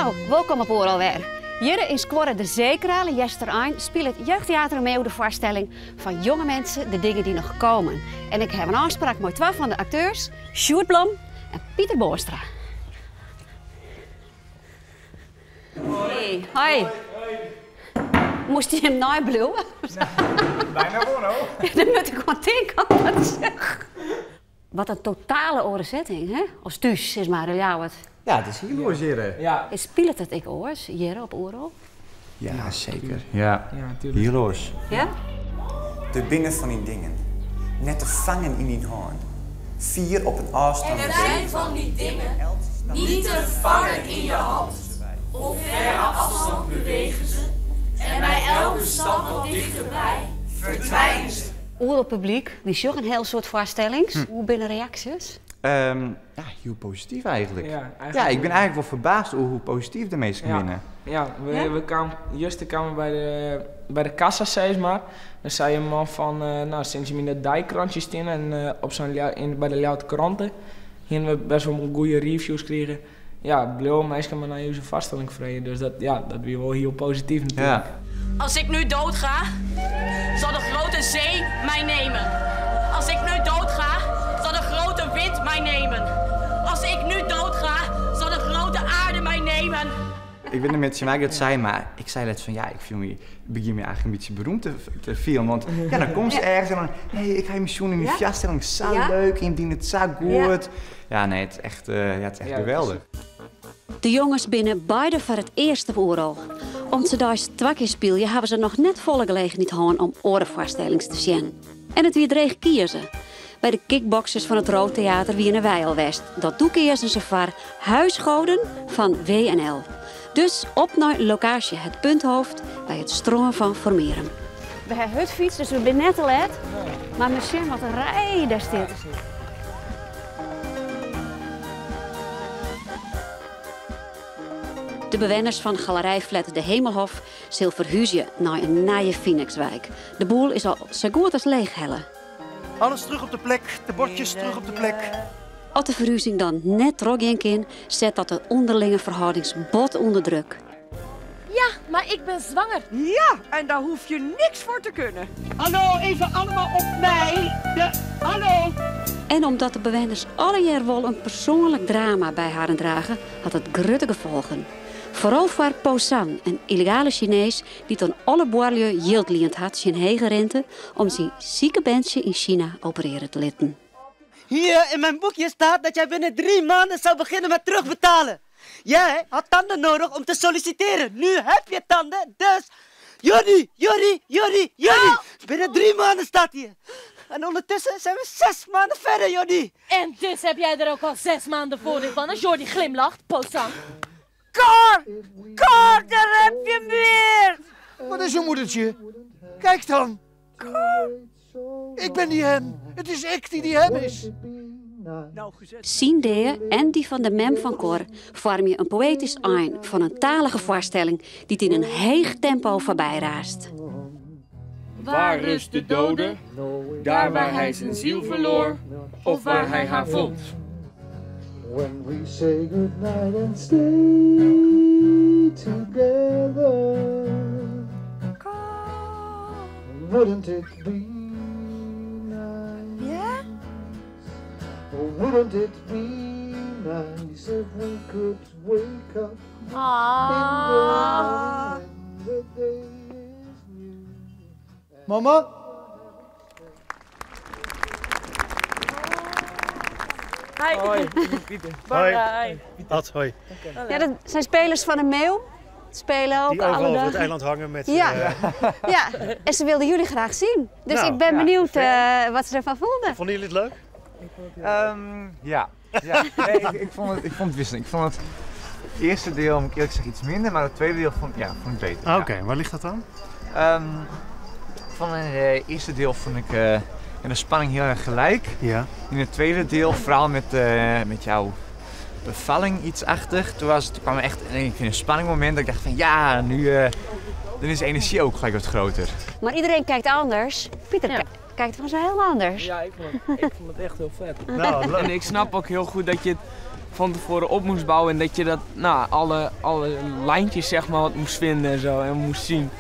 Nou, welkom op Oorlog weer. Hier in Square de Zeekraal in Jesterijn speelt het Jeugdtheater mee de voorstelling van jonge mensen de dingen die nog komen. En ik heb een afspraak met twee van de acteurs, Sjoerd Blom en Pieter Boostra. Hoi. Hoi. Moest je hem nabluwen? Bijna gewoon hoor. Dan moet ik gewoon denken wat hij zegt. Wat een totale oorzetting, hè? Als thuis is maar jou het. Ja, het is hier logeren. Ja. Speelt het ik oors hier op Oorlog? Ja, zeker. Ja, tuurlijk. hier los. Ja? De binnen van die dingen, net te vangen in die hand. 4 op een afstand. En er zijn van die dingen niet te vangen in je hand. Op verre afstand bewegen ze. En bij elke stap wat dichterbij verdwijnen ze. Oorlogpubliek, die is ook een heel soort voorstelling. Hoe binnen reacties? Ja, heel positief eigenlijk. Ja, Ja, ik ben eigenlijk wel verbaasd over hoe positief de meesten binnen. Ja, we kwamen, juist kwamen bij de kassa, zeg maar. Dan zei een man van, nou, sinds je me in de dijkrantjes in en op bij de Ljouwte kranten. Hier hebben we best wel goede reviews kregen. Ja, blauw meisje maar naar je vaststelling vreden. Dus dat weer wel heel positief natuurlijk. Ja. Als ik nu doodga, zal de grote zee mij nemen. Als ik nu doodga, zal de grote wind mij nemen. Als ik nu doodga, zal de grote aarde mij nemen. Ik weet niet met mij dat zei, maar ik zei net van ja, ik begin me eigenlijk een beetje beroemd te filmen. Want ja, dan komt ze ergens en dan, hey, ik ga je missioen in die vaststelling, zo leuk, indien het zo goed. Ja, nee, het is echt, het is echt geweldig. De jongens binnen beide voor het eerste Oorlog. Om ze daar twee keer spelen, hebben ze nog net volle gelegenheid gehad om orenvoorstellingen te zien. En het weer dreig kiezen. Bij de kickboxers van het Rood Theater wie in Weilwest. Dat toekeerden ze voor huisgoden van WNL. Dus op naar locatie het Punthoofd bij het Strongen van Formerum. We hebben hutfiets, dus we zijn net te laat. Maar misschien wat een rij daar staat. De bewoners van Galerijflat de Hemelhof zullen verhuizen naar een nieuwe Phoenixwijk. De boel is al zo goed als leeg hellen. Alles terug op de plek, de bordjes terug op de plek. Als de verhuizing dan net trok in, zet dat de onderlinge verhoudingsbod onder druk. Ja, maar ik ben zwanger. Ja, en daar hoef je niks voor te kunnen. Hallo, even allemaal op mij. Hallo. En omdat de bewoners alle jaar wel een persoonlijk drama bij haar dragen, had het grote gevolgen. Vooral voor Po San, een illegale Chinees die toen alle boerlieu jildliend had zijn hege rente om zijn zieke bandje in China opereren te laten. Hier in mijn boekje staat dat jij binnen 3 maanden zou beginnen met terugbetalen. Jij had tanden nodig om te solliciteren. Nu heb je tanden, dus... Jordi! Binnen 3 maanden staat hier. En ondertussen zijn we 6 maanden verder, Jordi. En dus heb jij er ook al 6 maanden voordeel van als Jordi glimlacht, Posan. Cor, daar heb je meer. Wat is je moedertje? Kijk dan. Ik ben die hem. Het is ik die hem is. Sien Deer en die van de mem van Cor vormen je een poëtisch eind van een talige voorstelling die het in een heeg tempo voorbij raast. Waar rust de dode? Daar waar hij zijn ziel verloor, of waar hij haar vond. When we say goodnight and stay together, wouldn't it be nice? Yeah? Or wouldn't it be nice if we could wake up in the morning when the day is new? Mama? Hoi, Pieter. Hoi. Ad, hoi. Ja, dat zijn spelers van een meeuw. Spelen ook Die alle overal over het dagen. eiland hangen met... Ja. En ze wilden jullie graag zien. Dus Nou, ik ben benieuwd wat ze ervan vonden. Vonden jullie het leuk? Ja. Nee, ik vond het wisselend. Ik vond het eerste deel, moet ik eerlijk zeggen, iets minder, maar het tweede deel vond ik beter. Oké, waar ligt dat dan? Van het eerste deel vond ik de spanning heel erg gelijk. Ja. In het tweede deel, vooral met jouw bevalling iets achter. Toen kwam er echt een spanningmoment dat ik dacht van ja, nu dan is de energie ook gelijk wat groter. Maar iedereen kijkt anders. Pieter kijkt van zo heel anders. Ja, ik vond het echt heel vet. Nou, En ik snap ook heel goed dat je van tevoren op moest bouwen. En dat je dat, alle lijntjes zeg maar wat moest vinden en zo en moest zien.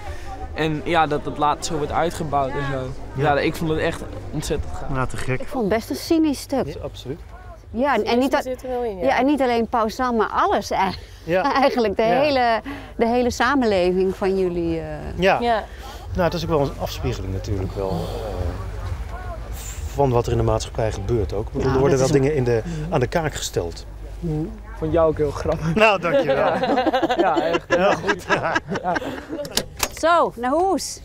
En ja, dat het later zo wordt uitgebouwd en zo. Ja, ik vond het echt ontzettend gaaf. Nou, te gek. Ik vond het best een cynisch stuk. Ja, absoluut. Ja, en niet alleen Pausam, maar alles eigenlijk. Ja. Eigenlijk de hele samenleving van jullie. Ja. Nou, het is ook wel een afspiegeling natuurlijk wel. Van wat er in de maatschappij gebeurt ook. Er worden wel dingen aan de kaak gesteld. Vond jou ook heel grappig. Nou, dankjewel. Ja, echt. Heel goed. Ja. Zo, naar huis.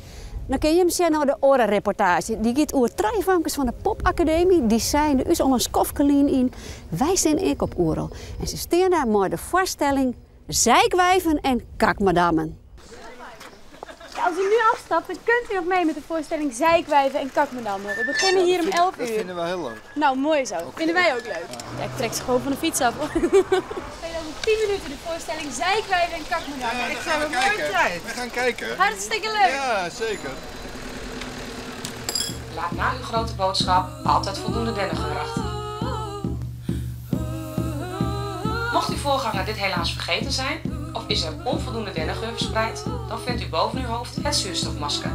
Dan kun je hem zien naar de orenreportage. Die gaat over 3 vankers van de Popacademie. Die zijn dus onder een skofkelien in. Wij zijn ik op Oerol. En ze staan daar met de voorstelling Zeikwijven en Kakmadammen. Als u nu afstapt, dan kunt u nog mee met de voorstelling Zeikwijven en Kakmadammen. We beginnen hier om 11 uur. Dat vinden we heel leuk. Nou, mooi zo. Vinden wij ook leuk. Ja, ik trek ze gewoon van de fiets af. We spelen over 10 minuten de voorstelling Zeikwijven en Kakmadammen. Ja, dat gaan we kijken. We gaan kijken. Hartstikke leuk. Ja, zeker. Laat na uw grote boodschap altijd voldoende dennengeur achter. Mocht uw voorganger dit helaas vergeten zijn, of is er onvoldoende dennengeur verspreid, dan vindt u boven uw hoofd het zuurstofmasker.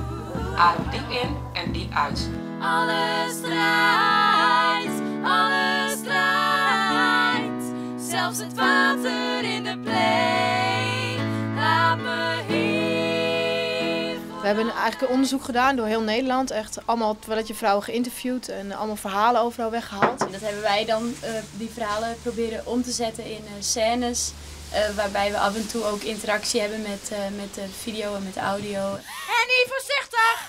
Adem diep in en diep uit. Alles draait, alles draait. Zelfs het water in de plee. Laat me hier. We hebben eigenlijk een onderzoek gedaan door heel Nederland. Echt allemaal toiletjevrouwen vrouwen geïnterviewd en allemaal verhalen overal weggehaald. En dat hebben wij dan, die verhalen proberen om te zetten in scènes. Waarbij we af en toe ook interactie hebben met de video en met de audio. Henny, voorzichtig!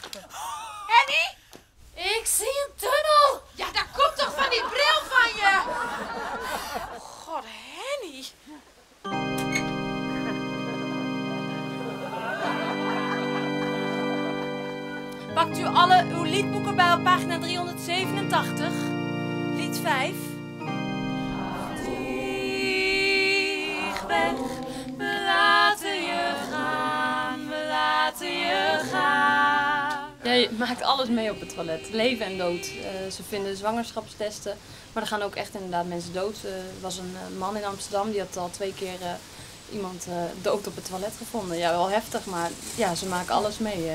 Henny? Ik zie een tunnel! Ja, dat komt toch van die bril van je! God, Henny! Pakt u alle uw liedboeken bij op pagina 387. Lied 5. Weg. We laten je gaan, we laten je gaan. Ja, je maakt alles mee op het toilet, leven en dood. Ze vinden zwangerschapstesten, maar er gaan ook echt inderdaad mensen dood. Er was een man in Amsterdam die had al 2 keer iemand dood op het toilet gevonden. Ja, wel heftig, maar ja, ze maken alles mee.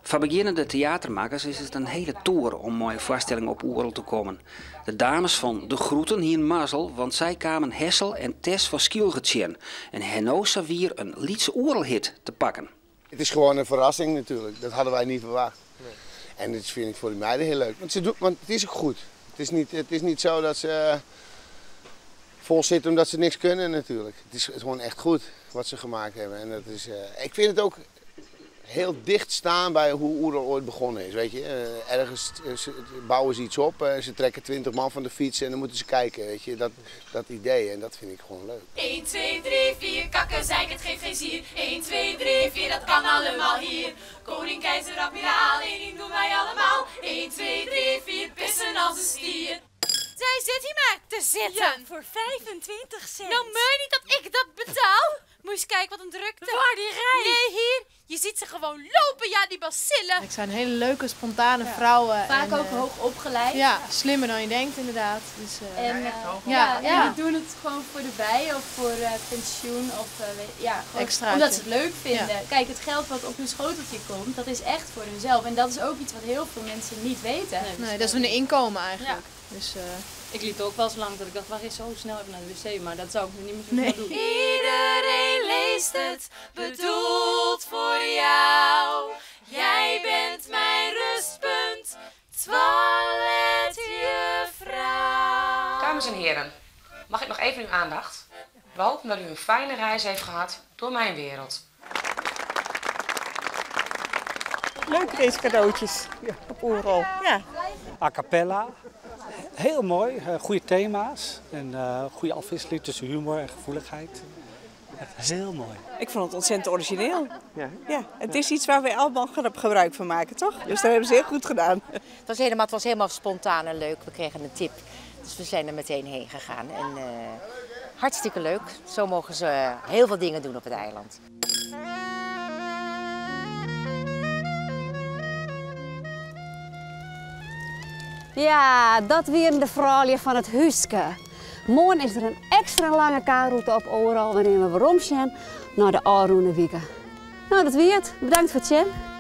Voor beginnende theatermakers is het een hele toer om mooie voorstellingen op Oerol te komen. De dames van De Groeten hier mazzel, want zij kwamen Hessel en Tess van Skielgetjen. En Henno Savier een Liedse Oerolhit te pakken. Het is gewoon een verrassing natuurlijk, dat hadden wij niet verwacht. Nee. En dat vind ik voor die meiden heel leuk, want het is ook goed. Het is niet zo dat ze vol zitten omdat ze niks kunnen natuurlijk. Het is gewoon echt goed wat ze gemaakt hebben. En dat is, ik vind het ook heel dicht staan bij hoe Oerol ooit begonnen is, weet je. Ergens bouwen ze iets op, ze trekken 20 man van de fiets en dan moeten ze kijken, weet je. Dat idee en dat vind ik gewoon leuk. 1, 2, 3, 4, kakken, zeik, het geeft geen zier. 1, 2, 3, 4, dat kan allemaal hier. Koning, keizer, admiraal, 1 ding doen wij allemaal. 1, 2, 3, 4, pissen als een stier. Zij zit hier maar te zitten. Ja, voor 25 cent. Nou, meen niet dat ik dat betaal? Moet je eens kijken wat een drukte. Waar die rij? Nee, hier. Je ziet ze gewoon lopen, ja, die bacillen. Het zijn hele leuke, spontane vrouwen. Vaak ook hoog opgeleid. Ja, slimmer dan je denkt inderdaad. Dus, die doen het gewoon voor de bij of voor pensioen of extra. Omdat ze het leuk vinden. Ja. Kijk, het geld wat op hun schoteltje komt, dat is echt voor hunzelf. En dat is ook iets wat heel veel mensen niet weten. Nee, dat is hun inkomen eigenlijk. Ja. Dus, ik liep ook wel eens lang dat ik dacht, waar is zo snel even naar de wc, maar dat zou ik nu niet meer zo snel doen. Iedereen leest het, bedoeld voor jou. Jij bent mijn rustpunt, toiletjuffrouw. Dames en heren, mag ik nog even uw aandacht? We hopen dat u een fijne reis heeft gehad door mijn wereld. Leuke deze cadeautjes op Oerol. Ja. A cappella. Heel mooi, goede thema's en goede afwisseling tussen humor en gevoeligheid. Heel mooi. Ik vond het ontzettend origineel. Ja, het is iets waar we allemaal gebruik van maken, toch? Dus dat hebben ze heel goed gedaan. Het was helemaal spontaan en leuk. We kregen een tip, dus we zijn er meteen heen gegaan. En hartstikke leuk. Zo mogen ze heel veel dingen doen op het eiland. Ja, dat weer de vrouwje van het huisje. Morgen is er een extra lange kaarroute op Oral waarin we weer omgaan naar de Alroene Wieken. Nou, dat weer het. Bedankt voor het zien.